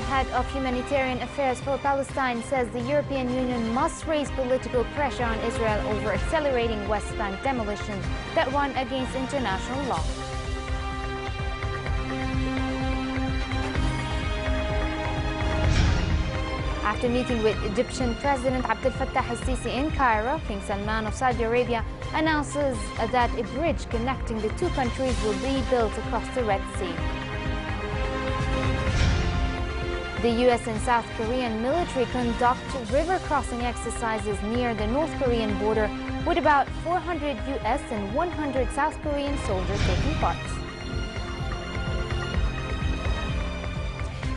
head of humanitarian affairs for Palestine, says the European Union must raise political pressure on Israel over accelerating West Bank demolitions that run against international law. After meeting with Egyptian President Abdel Fattah al-Sisi in Cairo, King Salman of Saudi Arabia announces that a bridge connecting the two countries will be built across the Red Sea. The U.S. and South Korean military conduct river crossing exercises near the North Korean border, with about 400 U.S. and 100 South Korean soldiers taking part.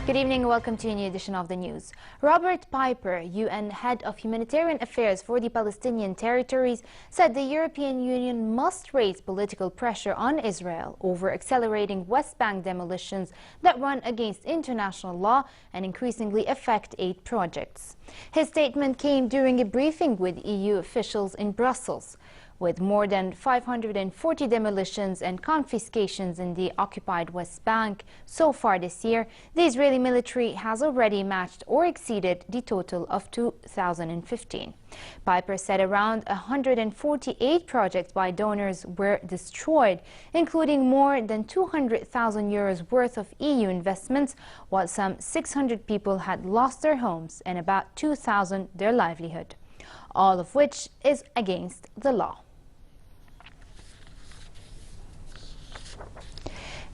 Good evening and welcome to a new edition of the news. Robert Piper, UN Head of Humanitarian Affairs for the Palestinian territories, said the European Union must raise political pressure on Israel over accelerating West Bank demolitions that run against international law and increasingly affect aid projects. His statement came during a briefing with EU officials in Brussels. With more than 540 demolitions and confiscations in the occupied West Bank so far this year, the Israeli military has already matched or exceeded the total of 2015. Piper said around 148 projects by donors were destroyed, including more than 200,000 euros worth of EU investments, while some 600 people had lost their homes and about 2,000 their livelihood, all of which is against the law.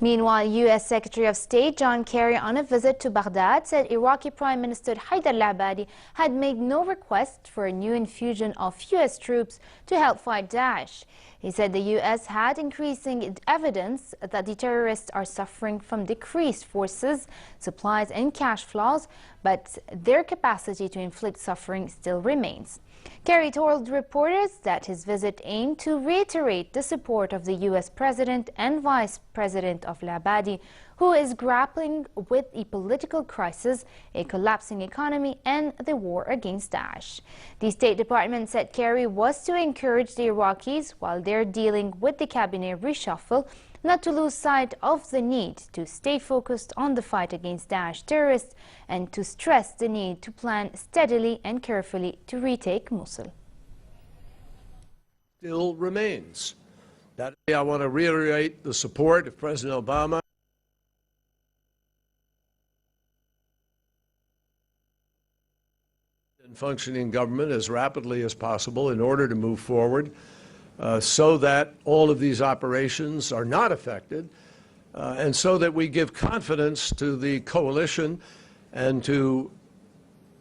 Meanwhile, U.S. Secretary of State John Kerry, on a visit to Baghdad, said Iraqi Prime Minister Haider al-Abadi had made no request for a new infusion of U.S. troops to help fight Daesh. He said the U.S. had increasing evidence that the terrorists are suffering from decreased forces, supplies and cash flows, but their capacity to inflict suffering still remains. Kerry told reporters that his visit aimed to reiterate the support of the U.S. President and Vice President of al-Abadi, who is grappling with a political crisis, a collapsing economy and the war against Daesh. The State Department said Kerry was to encourage the Iraqis, while they're dealing with the cabinet reshuffle, not to lose sight of the need to stay focused on the fight against Daesh terrorists and to stress the need to plan steadily and carefully to retake Mosul. Still remains. That I want to reiterate the support of President Obama and functioning government as rapidly as possible in order to move forward so that all of these operations are not affected and so that we give confidence to the coalition and to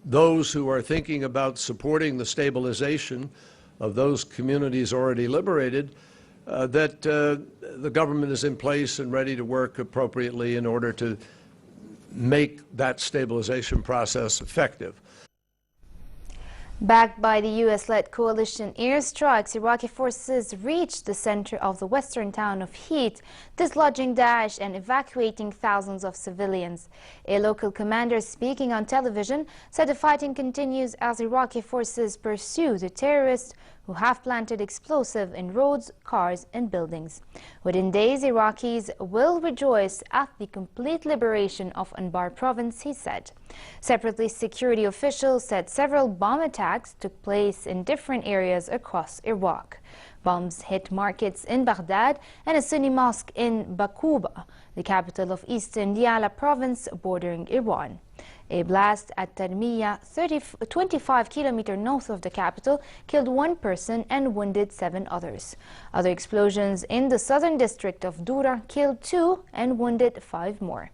those who are thinking about supporting the stabilization of those communities already liberated, that the government is in place and ready to work appropriately in order to make that stabilization process effective. Backed by the U.S.-led coalition airstrikes, Iraqi forces reached the center of the western town of Heat, dislodging Daesh and evacuating thousands of civilians. A local commander speaking on television said the fighting continues as Iraqi forces pursue the terrorists who have planted explosives in roads, cars and buildings. Within days, Iraqis will rejoice at the complete liberation of Anbar province, he said. Separately, security officials said several bomb attacks took place in different areas across Iraq. Bombs hit markets in Baghdad and a Sunni mosque in Baquba, the capital of eastern Diyala province bordering Iran. A blast at Tarmiya, 25 kilometers north of the capital, killed one person and wounded 7 others. Other explosions in the southern district of Dura killed 2 and wounded 5 more.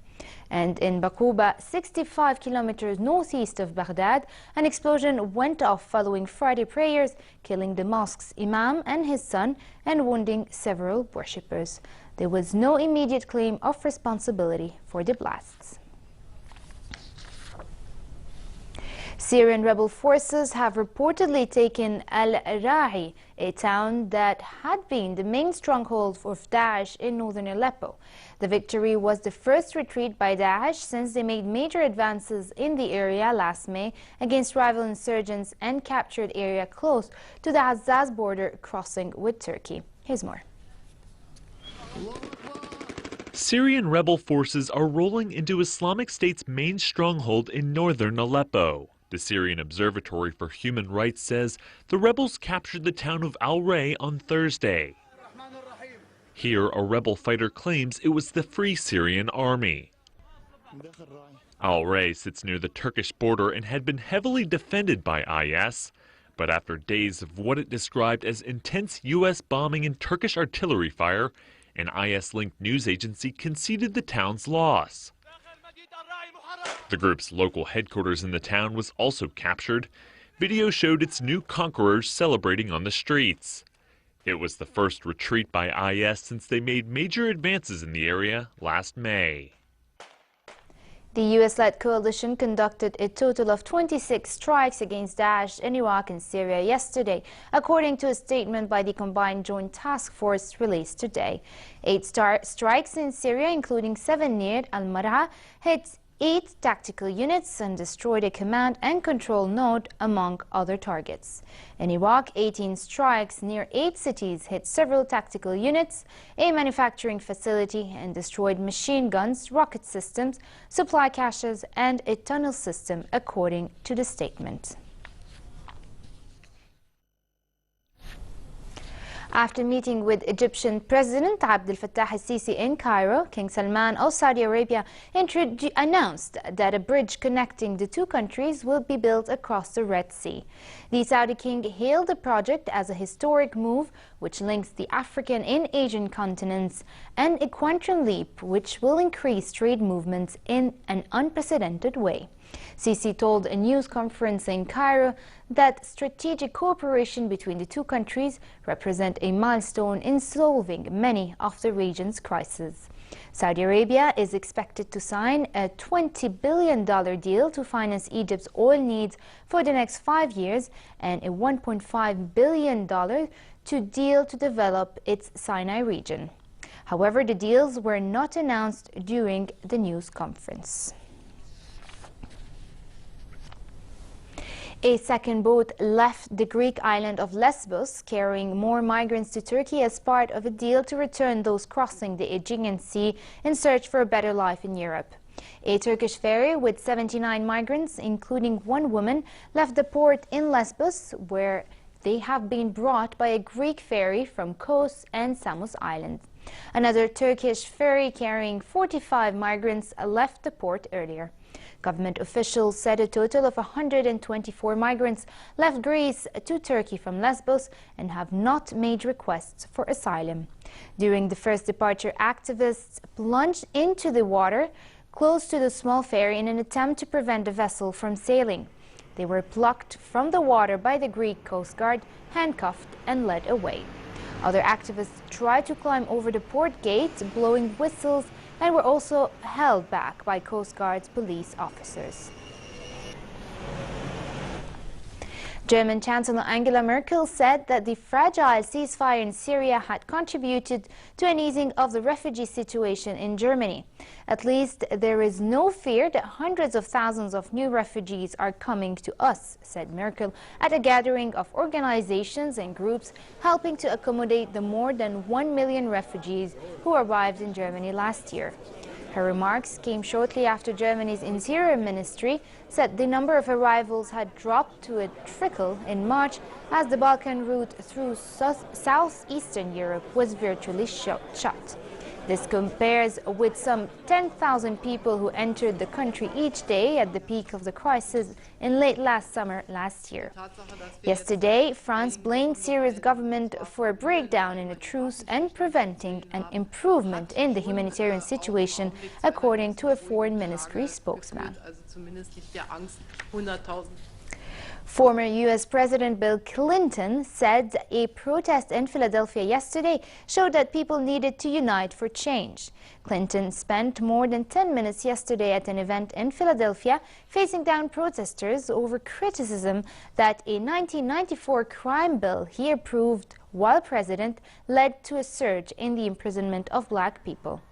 And in Baquba, 65 kilometers northeast of Baghdad, an explosion went off following Friday prayers, killing the mosque's imam and his son and wounding several worshippers. There was no immediate claim of responsibility for the blasts. Syrian rebel forces have reportedly taken Al-Ra'i, a town that had been the main stronghold of Daesh in northern Aleppo. The victory was the first retreat by Daesh since they made major advances in the area last May against rival insurgents and captured area close to the Azaz border crossing with Turkey. Here's more. Syrian rebel forces are rolling into Islamic State's main stronghold in northern Aleppo. The Syrian Observatory for Human Rights says the rebels captured the town of Al-Ray on Thursday. Here, a rebel fighter claims it was the Free Syrian Army. Al-Ray sits near the Turkish border and had been heavily defended by IS. But after days of what it described as intense U.S. bombing and Turkish artillery fire, an IS-linked news agency conceded the town's loss. The group's local headquarters in the town was also captured. Video showed its new conquerors celebrating on the streets. It was the first retreat by IS since they made major advances in the area last May. The U.S.-led coalition conducted a total of 26 strikes against Daesh in Iraq and Syria yesterday, according to a statement by the Combined Joint Task Force released today. 8 strikes in Syria, including 7 near Al-Mar'a, hit 8 tactical units and destroyed a command and control node, among other targets. In Iraq, 18 strikes near 8 cities hit several tactical units, a manufacturing facility, and destroyed machine guns, rocket systems, supply caches, and a tunnel system, according to the statement. After meeting with Egyptian President Abdel Fattah al-Sisi in Cairo, King Salman of Saudi Arabia announced that a bridge connecting the two countries will be built across the Red Sea. The Saudi king hailed the project as a historic move which links the African and Asian continents, and a quantum leap which will increase trade movements in an unprecedented way. Sisi told a news conference in Cairo that strategic cooperation between the two countries represent a milestone in solving many of the region's crises. Saudi Arabia is expected to sign a $20 billion deal to finance Egypt's oil needs for the next 5 years and a $1.5 billion deal to develop its Sinai region. However, the deals were not announced during the news conference. A second boat left the Greek island of Lesbos, carrying more migrants to Turkey as part of a deal to return those crossing the Aegean Sea in search for a better life in Europe. A Turkish ferry with 79 migrants, including 1 woman, left the port in Lesbos, where they have been brought by a Greek ferry from Kos and Samos Islands. Another Turkish ferry carrying 45 migrants left the port earlier. Government officials said a total of 124 migrants left Greece to Turkey from Lesbos and have not made requests for asylum. During the first departure, activists plunged into the water close to the small ferry in an attempt to prevent the vessel from sailing. They were plucked from the water by the Greek Coast Guard, handcuffed, and led away. Other activists tried to climb over the port gate, blowing whistles, and were also held back by Coast Guard's police officers. German Chancellor Angela Merkel said that the fragile ceasefire in Syria had contributed to an easing of the refugee situation in Germany. At least there is no fear that hundreds of thousands of new refugees are coming to us, said Merkel at a gathering of organizations and groups helping to accommodate the more than 1 million refugees who arrived in Germany last year. Her remarks came shortly after Germany's Interior Ministry said the number of arrivals had dropped to a trickle in March as the Balkan route through southeastern Europe was virtually shut. This compares with some 10,000 people who entered the country each day at the peak of the crisis in late summer last year. Yesterday, France blamed Syria's government for a breakdown in a truce and preventing an improvement in the humanitarian situation, according to a foreign ministry spokesman. Former U.S. President Bill Clinton said a protest in Philadelphia yesterday showed that people needed to unite for change. Clinton spent more than 10 minutes yesterday at an event in Philadelphia facing down protesters over criticism that a 1994 crime bill he approved while president led to a surge in the imprisonment of black people.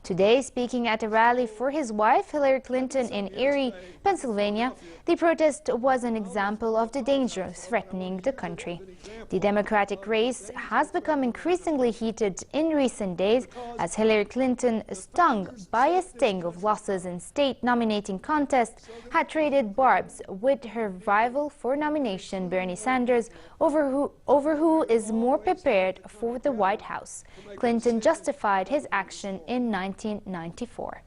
Today, speaking at a rally for his wife, Hillary Clinton, in Erie, Pennsylvania, the protest was an example of the danger threatening the country. The Democratic race has become increasingly heated in recent days as Hillary Clinton, stung by a sting of losses in state nominating contests, had traded barbs with her rival for nomination, Bernie Sanders, over who is more prepared for the White House. Clinton justified his action in 1994.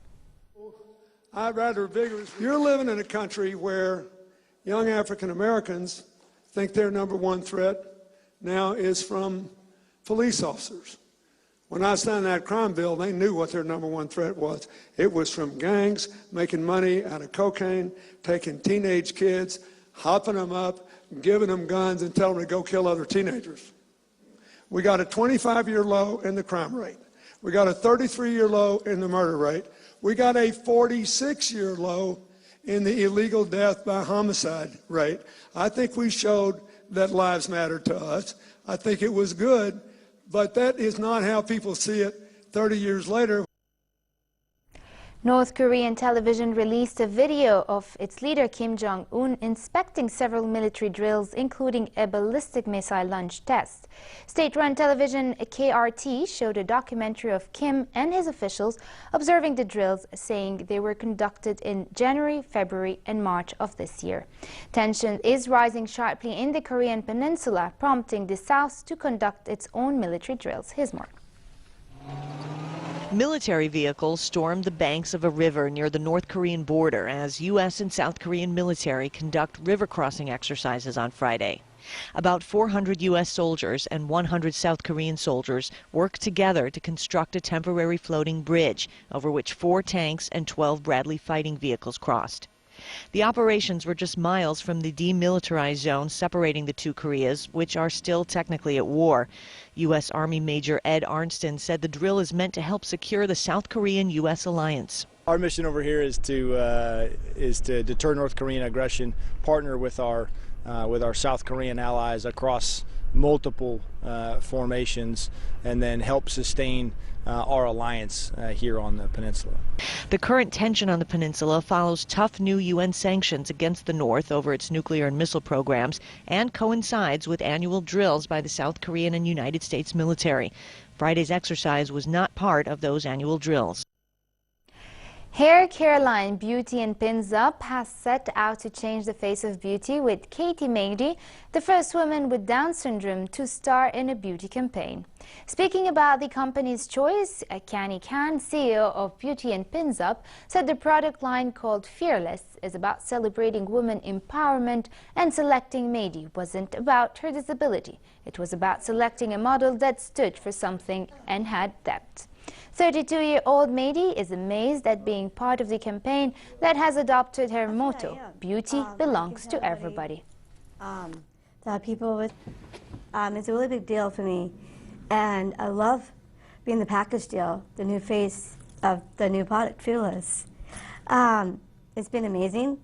I'd rather vigorously. You're living in a country where young African Americans think their #1 threat now is from police officers. When I signed that crime bill, they knew what their #1 threat was. It was from gangs making money out of cocaine, taking teenage kids, hopping them up, giving them guns, and telling them to go kill other teenagers. We got a 25-year low in the crime rate. We got a 33-year low in the murder rate. We got a 46-year low in the illegal death by homicide rate. I think we showed that lives matter to us. I think it was good, but that is not how people see it 30 years later. North Korean television released a video of its leader Kim Jong-un inspecting several military drills, including a ballistic missile launch test. State-run television KRT showed a documentary of Kim and his officials observing the drills, saying they were conducted in January, February and March of this year. Tension is rising sharply in the Korean peninsula, prompting the South to conduct its own military drills. Here's more. Military vehicles stormed the banks of a river near the North Korean border as U.S. and South Korean military conduct river crossing exercises on Friday. About 400 U.S. soldiers and 100 South Korean soldiers worked together to construct a temporary floating bridge over which 4 tanks and 12 Bradley fighting vehicles crossed. The operations were just miles from the demilitarized zone separating the two Koreas, which are still technically at war. U.S. Army Major Ed Arnston said the drill is meant to help secure the South Korean-U.S. alliance. Our mission over here is to deter North Korean aggression, partner with our South Korean allies across multiple formations, and then help sustain our alliance here on the peninsula. The current tension on the peninsula follows tough new UN sanctions against the North over its nuclear and missile programs and coincides with annual drills by the South Korean and United States military. Friday's exercise was not part of those annual drills. Hair care line Beauty and Pins Up has set out to change the face of beauty, with Katie Mady, the first woman with Down syndrome to star in a beauty campaign. Speaking about the company's choice, Kani Khan, CEO of Beauty and Pins Up, said the product line, called Fearless, is about celebrating women empowerment, and selecting Mady wasn't about her disability. It was about selecting a model that stood for something and had depth. 32-year-old Mady is amazed at being part of the campaign that has adopted her motto, beauty belongs to everybody. That people with, it's a really big deal for me, and I love being the package deal, the new face of the new product, Fearless. It's been amazing.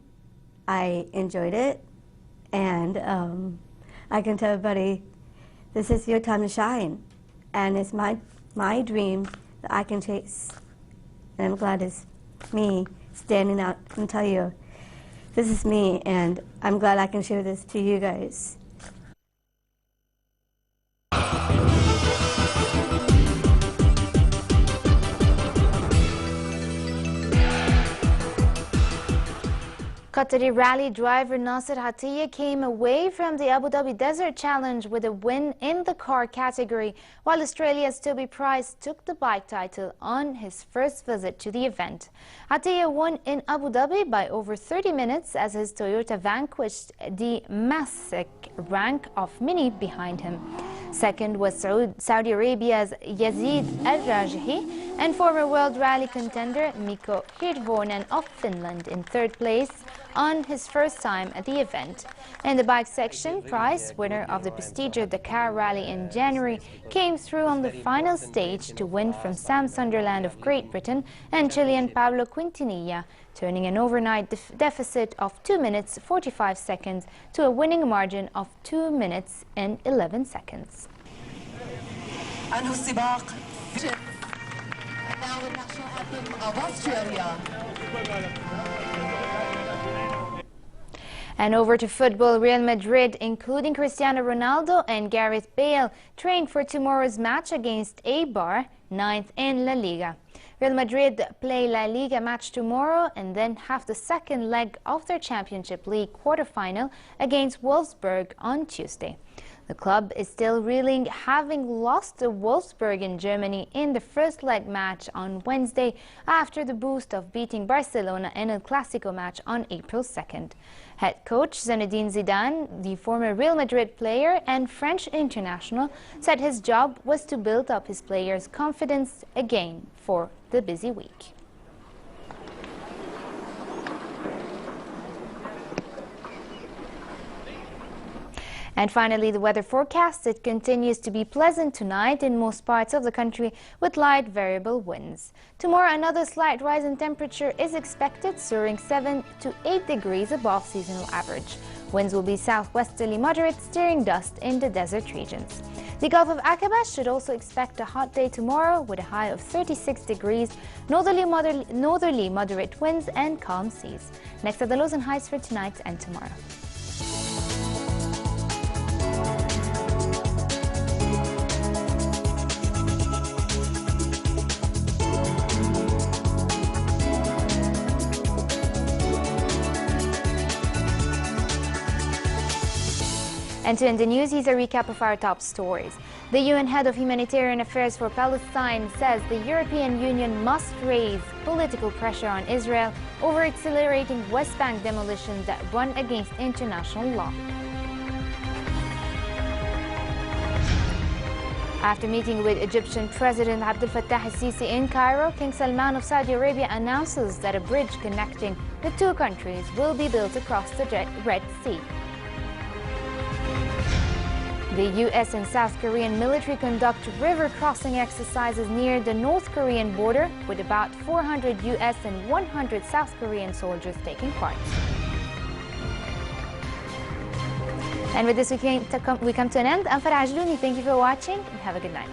I enjoyed it, and I can tell everybody, this is your time to shine, and it's my dream that I can chase. And I'm glad it's me standing out and tell you, this is me, and I'm glad I can share this to you guys. Qatari rally driver Nasser Atiyah came away from the Abu Dhabi Desert Challenge with a win in the car category, while Australia's Toby Price took the bike title on his first visit to the event. Atiyah won in Abu Dhabi by over 30 minutes as his Toyota vanquished the Massic rank of Mini behind him. Second was Saudi Arabia's Yazid Al-Rajihi, and former World Rally contender Mikko Hirvonen of Finland in third place on his first time at the event. In the bike section, Price, winner of the prestigious Dakar Rally in January, came through on the final stage to win from Sam Sunderland of Great Britain and Chilean Pablo Quintanilla, turning an overnight deficit of 2 minutes 45 seconds to a winning margin of 2 minutes and 11 seconds. Now the national anthem of Australia. And over to football, Real Madrid, including Cristiano Ronaldo and Gareth Bale, train for tomorrow's match against Eibar, 9th in La Liga. Real Madrid play La Liga match tomorrow and then have the second leg of their Championship League quarterfinal against Wolfsburg on Tuesday. The club is still reeling, having lost to Wolfsburg in Germany in the first leg match on Wednesday after the boost of beating Barcelona in a Clásico match on April 2nd. Head coach Zinedine Zidane, the former Real Madrid player and French international, said his job was to build up his players' confidence again for the busy week. And finally, the weather forecast. It continues to be pleasant tonight in most parts of the country with light variable winds. Tomorrow, another slight rise in temperature is expected, soaring 7 to 8 degrees above seasonal average. Winds will be southwesterly moderate, stirring dust in the desert regions. The Gulf of Aqaba should also expect a hot day tomorrow with a high of 36 degrees, northerly moderate winds and calm seas. Next are the lows and highs for tonight and tomorrow. And to end the news, here's a recap of our top stories. The UN head of humanitarian affairs for Palestine says the European Union must raise political pressure on Israel over accelerating West Bank demolitions that run against international law. After meeting with Egyptian President Abdel Fattah al-Sisi in Cairo, King Salman of Saudi Arabia announces that a bridge connecting the two countries will be built across the Red Sea. The U.S. and South Korean military conduct river crossing exercises near the North Korean border, with about 400 U.S. and 100 South Korean soldiers taking part. And with this, we come to an end. I'm Farah Ajlouni. Thank you for watching and have a good night.